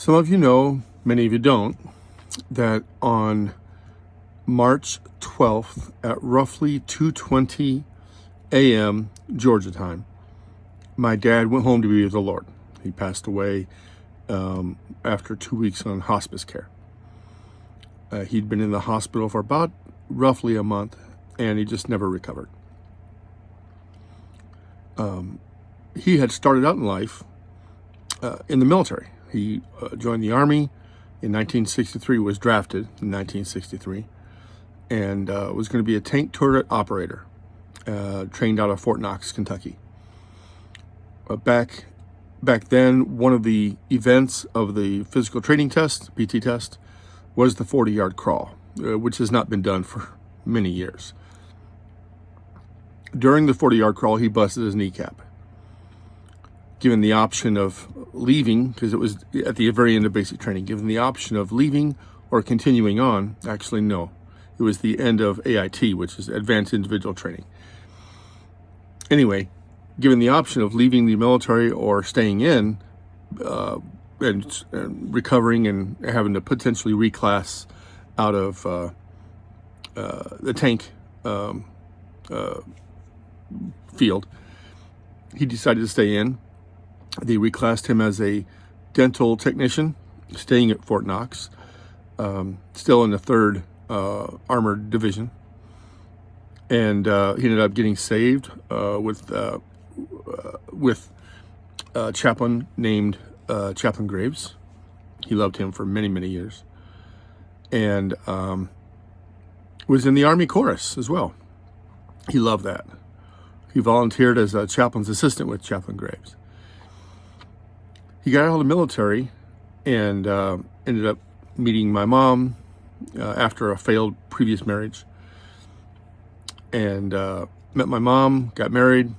Some of you know, many of you don't, that on March 12th at roughly 2:20 a.m. Georgia time, my dad went home to be with the Lord. He passed away after 2 weeks on hospice care. He'd been in the hospital for about roughly a month, and he just never recovered. He had started out in life in the military. He joined the Army in 1963, was drafted in 1963, and was going to be a tank turret operator, trained out of Fort Knox, Kentucky. Back then, one of the events of the physical training test, PT test, was the 40-yard crawl, which has not been done for many years. During the 40-yard crawl, he busted his kneecap. Given the option of leaving, because it was at the very end of basic training, given the option of leaving or continuing on, actually no. It was the end of AIT, which is Advanced Individual Training. Anyway, given the option of leaving the military or staying in and recovering and having to potentially reclass out of the tank field, he decided to stay in. They reclassed him as a dental technician, staying at Fort Knox, still in the 3rd Armored Division. And he ended up getting saved with a chaplain named Chaplain Graves. He loved him for many, many years. And was in the Army chorus as well. He loved that. He volunteered as a chaplain's assistant with Chaplain Graves. He got out of the military and ended up meeting my mom after a failed previous marriage. And met my mom, got married.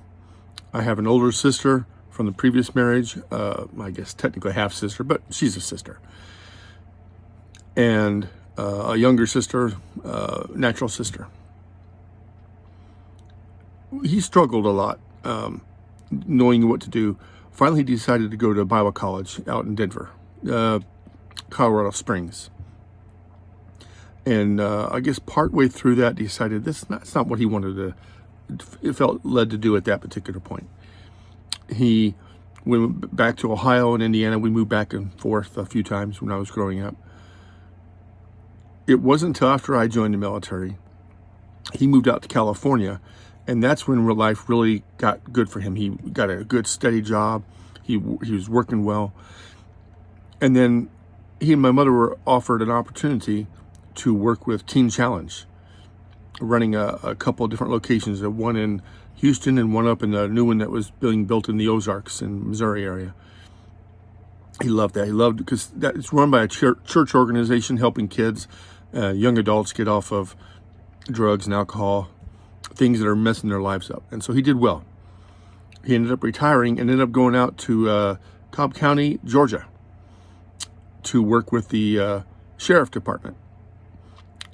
I have an older sister from the previous marriage, I guess technically half sister, but she's a sister. And a younger sister, natural sister. He struggled a lot, knowing what to do. Finally, he decided to go to Bible college out in Denver, Colorado Springs. And I guess partway through that, decided that's not what he wanted to, it felt led to do at that particular point. He went back to Ohio and Indiana. We moved back and forth a few times when I was growing up. It wasn't until after I joined the military, he moved out to California, and that's when real life really got good for him. He got a good, steady job. He was working well. And then he and my mother were offered an opportunity to work with Teen Challenge, running a couple of different locations, one in Houston and one up in the new one that was being built in the Ozarks in Missouri area. He loved that. He loved it because it's run by a church organization helping kids, young adults get off of drugs and alcohol, things that are messing their lives up. And so he did well. He ended up retiring and ended up going out to Cobb County, Georgia, to work with the sheriff department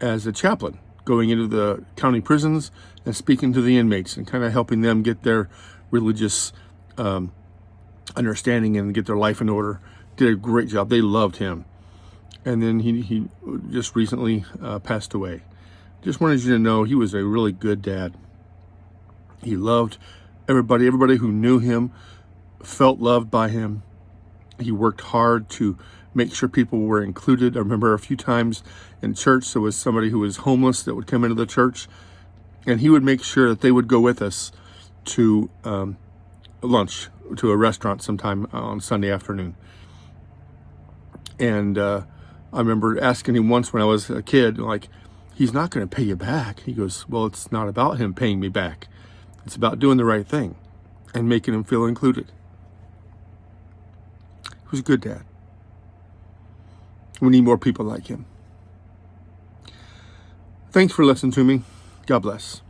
as a chaplain, going into the county prisons and speaking to the inmates and kind of helping them get their religious understanding and get their life in order. Did a great job. They loved him. And then he just recently passed away. Just wanted you to know he was a really good dad. He loved everybody. Everybody who knew him felt loved by him. He worked hard to make sure people were included. I remember a few times in church, there was somebody who was homeless that would come into the church, and he would make sure that they would go with us to lunch, to a restaurant sometime on Sunday afternoon. And I remember asking him once when I was a kid, like, he's not going to pay you back. He goes, well, it's not about him paying me back. It's about doing the right thing and making him feel included. He was a good dad. We need more people like him. Thanks for listening to me. God bless.